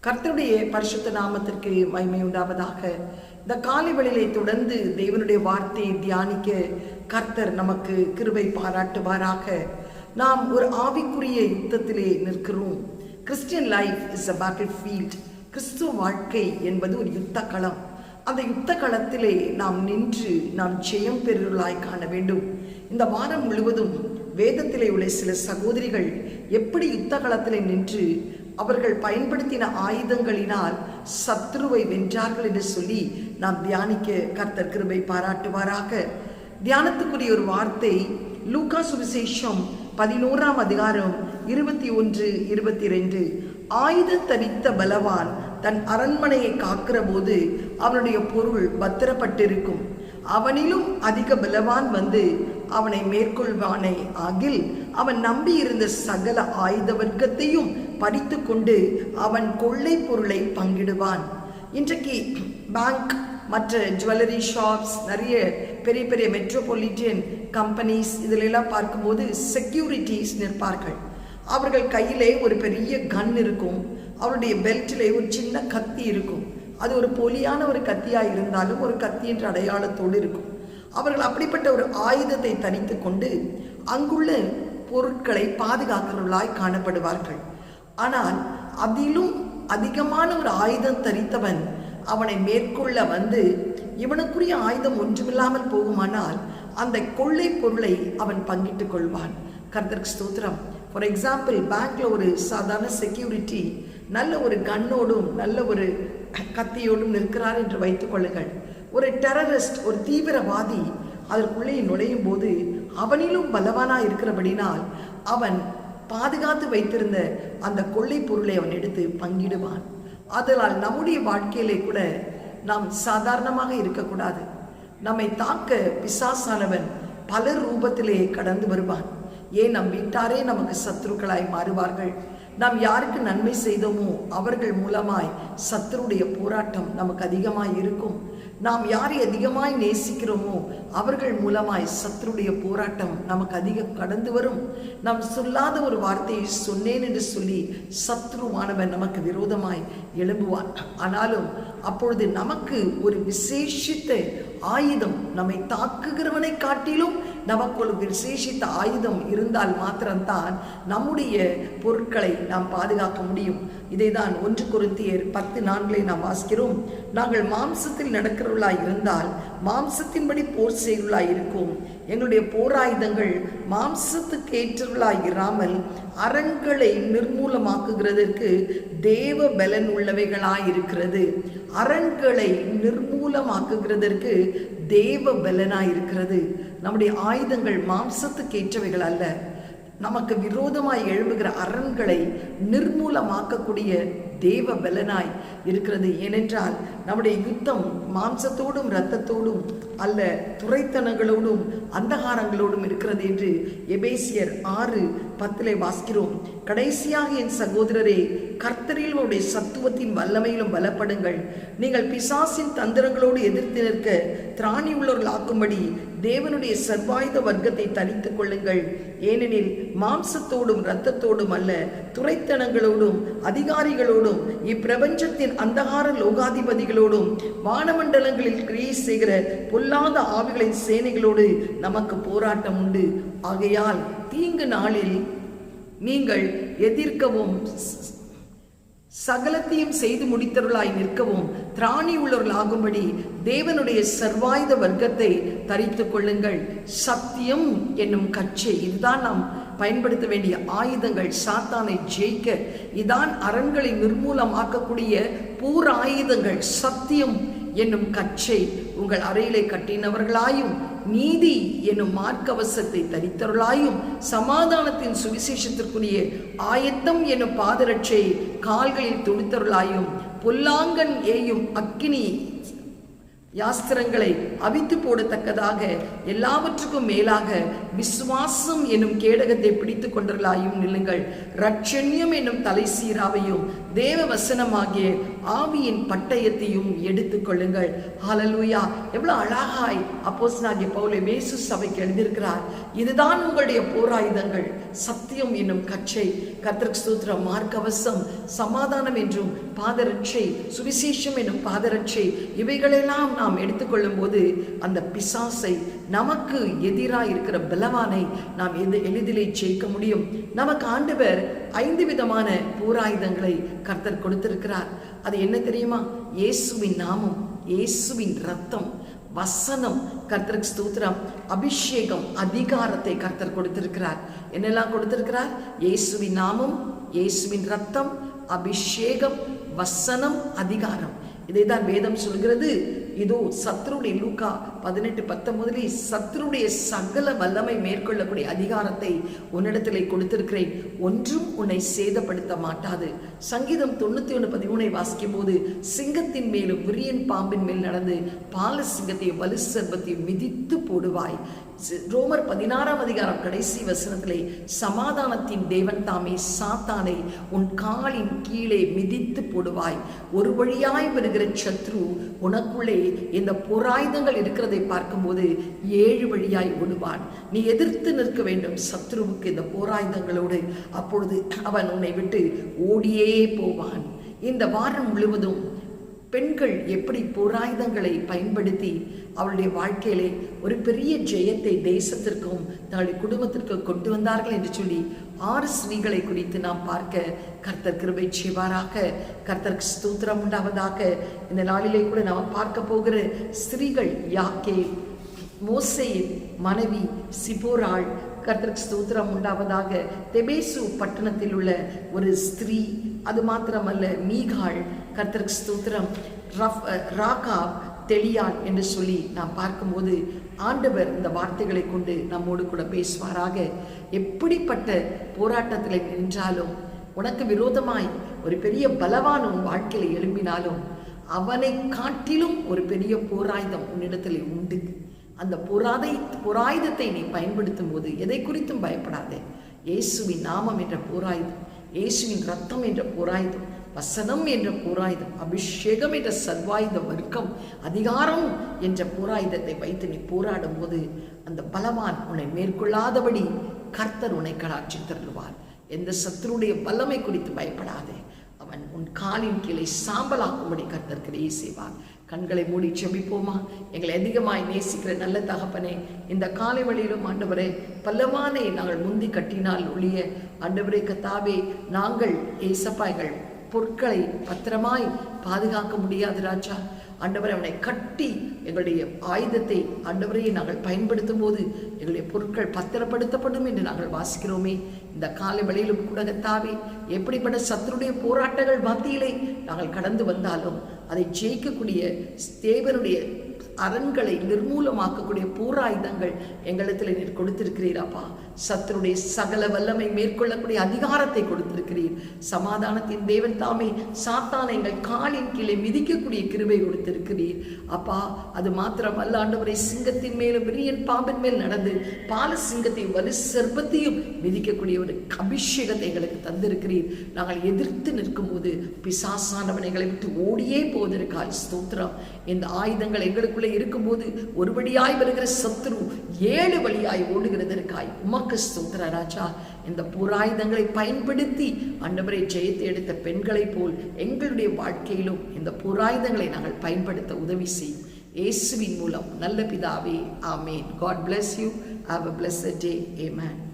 கர்த்தருடைய பரிசுத்த நாமத்திற்கு மகிமை உண்டாவதாக. இந்த காலை வேளையிலே தொடர்ந்து தேவனுடைய வார்த்தையை தியானிக்க கர்த்தர் நமக்கு கிருபை பாராட்டுவாராக. நாம் ஒரு ஆவிக்குரிய யுத்தத்திலே நிற்கிறோம். Christian life is a battle field. கிறிஸ்துவ வாழ்க்கை என்பது ஒரு யுத்த களம். அந்த யுத்த களத்திலே நாம் நின்று நாம் ஜெயம் பெறுவர்களாய் காண வேண்டும். இந்த வாரம் முழுவதும் வேதத்திலே உள்ள சில சகோதரிகள் எப்படி யுத்த களத்திலே நின்று அவர்கள் பயன்படுத்தின ஆயுதங்களினால் சத்ருவை வென்றார்கள் என்று சொல்லி நாம் தியானிக்க கர்த்தர் கிருபை பாராட்டுவாராக. தியானத்துக்குரிய ஒரு வார்த்தை லூக்கா சுவிசேஷம் 11ஆம் அதிகாரம் 21-22. ஆயுதம் தரித்த பலவான் தன் அரண்மனையை காக்கிற போது அவனுடைய பொருள் பத்திரப்பட்டிருக்கும். அவனிலும் அதிக பலவான் வந்து அவனை மேற்கொள்வானே ஆகில் அவன் நம்பி இருந்த சகல ஆயுத வர்க்கத்தையும் பறித்து கொண்டு அவன் கொள்ளை பொருளை பங்கிடுவான். இன்றைக்கு பேங்க், மற்ற ஜுவல்லரி ஷாப்ஸ், நிறைய பெரிய பெரிய மெட்ரோபாலிட்டன் கம்பெனிஸ் இதிலெல்லாம் பார்க்கும்போது செக்யூரிட்டிஸ் நிற்பார்கள். அவர்கள் கையிலே ஒரு பெரிய கன் இருக்கும், அவருடைய பெல்ட்டிலே ஒரு சின்ன கத்தி இருக்கும். அது ஒரு போலியான ஒரு கத்தியாக இருந்தாலும் ஒரு கத்தி என்ற அடையாளத்தோடு இருக்கும். அவர்கள் அப்படிப்பட்ட ஒரு ஆயுதத்தை தரித்து கொண்டு அங்குள்ள பொருட்களை பாதுகாக்கிறவர்களாய் காணப்படுவார்கள். ஆனால் அதிலும் அதிகமான ஒரு ஆயுதம் தரித்தவன் அவனை மேற்கொள்ள வந்து இவனுக்குரிய ஆயுதம் ஒன்றுமில்லாமல் போகுமானால் அந்த கொள்ளை பொருளை அவன் பங்கிட்டுக் கொள்வான். கர்த்தருக்கு ஸ்தோத்திரம். ஃபார் எக்ஸாம்பிள், பேங்க்ல ஒரு சாதாரண செக்யூரிட்டி நல்ல ஒரு கன்னோடும் நல்ல ஒரு கத்தியோடும் நிற்கிறார் என்று வைத்துக் கொள்ளுங்கள். ஒரு டெரரிஸ்ட், ஒரு தீவிரவாதி அதற்குள்ளே நுழையும் போது அவனிலும் பலவானாக இருக்கிறபடினால் அவன் பாதுகாத்து வைத்திருந்த அந்த கொள்ளை பொருளை அவன் எடுத்து பங்கிடுவான். அதனால் நம்முடைய வாழ்க்கையிலே கூட நாம் சாதாரணமாக இருக்கக்கூடாது. நம்மை தாக்க பிசாசானவன் பல ரூபத்திலே கடந்து வருவான். ஏன் நம் வீட்டாரே நமக்கு சத்துருக்களாய் மாறுவார்கள். நாம் யாருக்கு நன்மை செய்தோமோ அவர்கள் மூலமாய் சத்துருடைய போராட்டம் நமக்கு அதிகமாய் இருக்கும். நாம் யாரை அதிகமாய் நேசிக்கிறோமோ அவர்கள் மூலமாய் சத்துருடைய போராட்டம் நமக்கு அதிகம் கடந்து வரும். நாம் சொல்லாத ஒரு வார்த்தையை சொன்னேன் என்று சொல்லி சத்ருவானவன் நமக்கு விரோதமாய் எழும்புவான். ஆனாலும் அப்பொழுது நமக்கு ஒரு விசேஷித்த ஆயுதம், நம்மை தாக்குகிறவனை காட்டிலும் நமக்கு ஒரு விசேஷித்த ஆயுதம் இருந்தால் மாத்திரம்தான் நம்முடைய பொருட்களை நாம் பாதுகாக்க முடியும். இதைதான் 1 கொரிந்தியர் 10:4 நாம் வாசிக்கிறோம். நாங்கள் மாம்சத்தில் நடக்கிறவர்களாய் இருந்தால் மாம்சத்தின்படி போர் செய்கிறவர்களாய் இருக்கும். எங்களுடைய போராயுதங்கள் மாம்சத்துக்கு ஏற்றவர்களாய் இராமல் அரண்களை நிர்மூலமாக்குகிறதற்கு தேவ பலன் உள்ளவைகளாய் இருக்கிறது. அரண்களை நிர்மூலமாக்குகிறதற்கு தேவ பலனாய் இருக்கிறது. நம்முடைய ஆயுதங்கள் மாம்சத்துக்கு ஏற்றவைகள் அல்ல. நமக்கு விரோதமாய் எழும்புகிற அரண்களை நிர்மூலமாக்கக்கூடிய தேவ பலனாய் இருக்கிறது. ஏனென்றால் நம்முடைய யுத்தம் மாம்சத்தோடும் இரத்தத்தோடும் அல்ல, துரைத்தனங்களோடும் அந்தகாரங்களோடும் இருக்கிறது என்று எபேசியர் 6:10 வாசிக்கிறோம். கடைசியாக என் சகோதரரே, கர்த்தரில் உடைய சத்துவத்தின் வல்லமையிலும் பலப்படுங்கள். நீங்கள் பிசாசின் தந்திரங்களோடு எதிர்த்து நிற்க திராணி உள்ளவர்கள் ஆக்கும்படி தேவனுடைய சர்வாயுத வர்க்கத்தை தரித்துக் கொள்ளுங்கள். ஏனெனில் மாம்சத்தோடும் இரத்தத்தோடும் அல்ல, துரைத்தனங்களோடும் அதிகாரிகளோடும் இப்பிரபஞ்சத்தின் அந்தகார லோகாதிபதிகளோடும் வானமண்டலங்களில் கிரியை செய்கிற பொல்லாத ஆவிகளின் சேனைகளோடு நமக்கு போராட்டம் உண்டு. ஆகையால் தீங்கு நாளில் நீங்கள் எதிர்க்கவும் சகலத்தையும் செய்து முடித்தவர்களாய் நிற்கவும் திராணி உள்ளவர்கள் ஆகும்படி தேவனுடைய சர்வாயுத வர்க்கத்தை தரித்துக் கொள்ளுங்கள். சத்தியம் என்னும் கச்சை, இதுதான் நாம் பயன்படுத்த வேண்டிய ஆயுதங்கள். சாத்தானை ஜெயிக்க இதான் அரண்களை நிர்மூலமாக்கக்கூடிய போர் ஆயுதங்கள். சத்தியம் என்னும் கச்சை உங்கள் அறையிலே கட்டினவர்களாயும் நீதி என்னும் மார்க்கவசத்தை தரித்தவர்களாயும் சமாதானத்தின் சுவிசேஷத்திற்குரிய ஆயத்தம் என்னும் பாதரட்சை கால்களில் தொடுத்தவர்களாயும் பொல்லாங்கன் ஏயும் அக்கினி யாஸ்திரங்களை அவித்து போடத்தக்கதாக எல்லாவற்றுக்கும் மேலாக விசுவாசம் என்னும் கேடகத்தை பிடித்து கொண்டவர்களாயும் நில்லுங்கள். ரட்சண்யம் என்னும் தலை சீராவையும் தேவ வசனமாகிய ஆவியின் பட்டயத்தையும் எடுத்துக்கொள்ளுங்கள். ஹல்லேலூயா! எவ்வளவு அழகாய் அப்போஸ்தலனாகிய பவுல் எபேசு சபைக்கு எழுதியிருக்கிறார். இதுதான் உங்களுடைய போராயுதங்கள்: சத்தியம் என்னும் கச்சை, கர்த்தருக்கு ஸ்தோத்திரம், மார்க்கவசம், சமாதானம் என்றும் பாதரட்சை, சுவிசேஷம் என்னும் பாதரட்சை. இவைகளெல்லாம் நாம் எடுத்துக்கொள்ளும் போது அந்த பிசாசை, நமக்கு எதிராக இருக்கிற பலவானை நாம் எளிதிலே ஜெயிக்க முடியும். நமக்கு ஆண்டவர் 5 விதமான போராயுதங்களை கர்த்தர் கொடுத்திருக்கிறார். அது என்ன தெரியுமா? இயேசுவின் நாமம், இயேசுவின் ரத்தம், வசனம், கர்த்தருக்கு ஸ்தோத்திரம், அபிஷேகம், அதிகாரத்தை கர்த்தர் கொடுத்திருக்கிறார். என்னெல்லாம் கொடுத்திருக்கிறார்? இயேசுவின் நாமம், இயேசுவின் ரத்தம், அபிஷேகம், வசனம், அதிகாரம். இதைதான் வேதம் சொல்கிறது. இதோ சத்ருடைய, லூக்கா 18:19, சத்ருடைய சகல வல்லமை மேற்கொள்ளக்கூடிய அதிகாரத்தை உன்னிடத்திலே கொடுத்திருக்கிறேன், ஒன்றும் உன்னை சேதப்படுத்த மாட்டாது. சங்கீதம் 91:13 வாசிக்கும் போது, சிங்கத்தின் மேலும் விரியன் பாம்பின் மேல் நடந்து பால சிங்கத்தையும் வலு சர்ப்பத்தையும் மிதித்து போடுவாய். ரோமர் 16 கடைசி வசனத்திலே, சமாதானத்தின் தேவன் தாமே சாத்தானை உன் காலின் கீழே மிதித்து போடுவாய். ஒரு வழியாய் வருகிற சத்ரு உனக்குள்ளே இந்த போராயுதங்கள் இருக்கிறதை பார்க்கும்போது 7 வழியாய் ஓடுவான். நீ எதிர்த்து நிற்க வேண்டும் சத்ருவுக்கு இந்த போராயுதங்களோடு. அப்பொழுது அவன் உன்னை விட்டு ஓடியே போவான். இந்த வாரம் முழுவதும் பெண்கள் எப்படி போராயுதங்களை பயன்படுத்தி அவளுடைய வாழ்க்கையிலே ஒரு பெரிய ஜெயத்தை தேசத்திற்கும் தங்களுடைய குடும்பத்திற்கும் கொண்டு வந்தார்கள் என்று சொல்லி 6 ஸ்திரீகளை குறித்து நாம் பார்க்க கர்த்தர் கிருபை செய்வாராக. கர்த்தருக்கு ஸ்தோத்திரம் உண்டாவதாக. இந்த நாளிலே கூட நாம் பார்க்க போகிற ஸ்திரீகள் யாக்கே, மோசேயின் மனைவி சிபோராள், கர்த்தருக்கு ஸ்தோத்திரம் உண்டாவதாக. தெபேசு பட்டணத்தில் உள்ள ஒரு ஸ்திரீ, அது மாத்திரமல்ல மீகாள், கர்த்தருக்கு ஸ்தோத்திரம், ராகாப், தெளியாள் என்று சொல்லி நாம் பார்க்கும்போது ஆண்டவர் இந்த வார்த்தைகளை கொண்டு நம்மோடு கூட பேசுவாராக. எப்படிப்பட்ட போராட்டத்தில் நின்றாலும், உனக்கு விரோதமாய் ஒரு பெரிய பலவான் உன் வாழ்க்கையில் எழும்பினாலும், அவனை காட்டிலும் ஒரு பெரிய போராயுதம் உன்னிடத்தில் உண்டு. அந்த போராயுதத்தை நீ பயன்படுத்தும் போது எதை குறித்தும் பயப்படாதே. இயேசுவின் நாமம் என்ற போராயுதம், இயேசுவின் ரத்தம் என்ற போராயுதம், வசனம் என்ற போராயுதம், அபிஷேகம் என்ற சர்வாயுத வர்க்கம், அதிகாரம் என்ற போராயுதத்தை வைத்து நீ போராடும் போது அந்த பலவான் உன்னை மேற்கொள்ளாதபடி கர்த்தர் உன்னை கடாட்சி தருவார். எந்த சத்துருடைய வல்லமை குறித்து பயப்படாதே. அவன் உன் காலின் கீழே சாம்பலாக்கும்படி கர்த்தர் கிரியை செய்வார். கண்களை மூடி செபிப்போமா? எங்களை அதிகமாய் நேசிக்கிற நல்ல தகப்பனே, இந்த காலை வழியிலும் ஆண்டவரே, பல்லவானை நாங்கள் முந்தி கட்டினால் ஒழிய ஆண்டவரே கர்த்தாவே, நாங்கள் ஏசப்பாய்கள் பொருட்களை பத்திரமாய் பாதுகாக்க முடியாது ராஜா. ஆண்டவரை அவனை கட்டி எங்களுடைய ஆயுதத்தை ஆண்டவரையை நாங்கள் பயன்படுத்தும் போது எங்களுடைய பொருட்கள் பத்திரப்படுத்தப்படும் என்று நாங்கள் வாசிக்கிறோமே. இந்த காலை வேளையிலும் கூட கர்த்தாவே, எப்படிப்பட்ட சத்துருடைய போராட்டங்கள் மத்தியிலே நாங்கள் கடந்து வந்தாலும் அதை ஜெயிக்கக்கூடிய தேவனுடைய அரண்களை நிர்மூலமாக்கக்கூடிய போராயுதங்கள் எங்களிடத்தில் நீர் கொடுத்திருக்கிறீராப்பா. சத்துருடைய சகல வல்லமை மேற்கொள்ளக்கூடிய அதிகாரத்தை கொடுத்திருக்கிறீர். சமாதானத்தின் தேவன் தாமே சாத்தானை எங்கள் காலின் கீழே மிதிக்கக்கூடிய கிருபை கொடுத்திருக்கிறீர் அப்பா. அது மாத்திரமல்ல ஆண்டவரை, சிங்கத்தின் மேலும் விரியன் பாம்பின் மேல் நடந்து பால சிங்கத்தையும் வலு சர்ப்பத்தையும் மிதிக்கக்கூடிய ஒரு அபிஷேகத்தை எங்களுக்கு தந்திருக்கிறீர். நாங்கள் எதிர்த்து நிற்கும் போது பிசாசானவன் எங்களை விட்டு ஓடியே போவதற்காய் ஸ்தோத்திரம். இந்த ஆயுதங்கள் எங்களுக்குள்ளே இருக்கும்போது ஒரு வழியாய் வருகிற சத்துரு 7 வழியாய் ஓடுகிறதற்காய் உமக்கு ஸ்தோத்திர ராஜா. இந்த போராயுதங்களை பயன்படுத்தி ஆண்டவரை ஜெயத்தை எடுத்த பெண்களைப் போல் எங்களுடைய வாழ்க்கையிலும் இந்த போராயுதங்களை நாங்கள் பயன்படுத்த உதவி செய்யும். இயேசுவின் மூலம் நல்ல பிதாவே, ஆமேன். God bless you. Have a blessed day. Amen.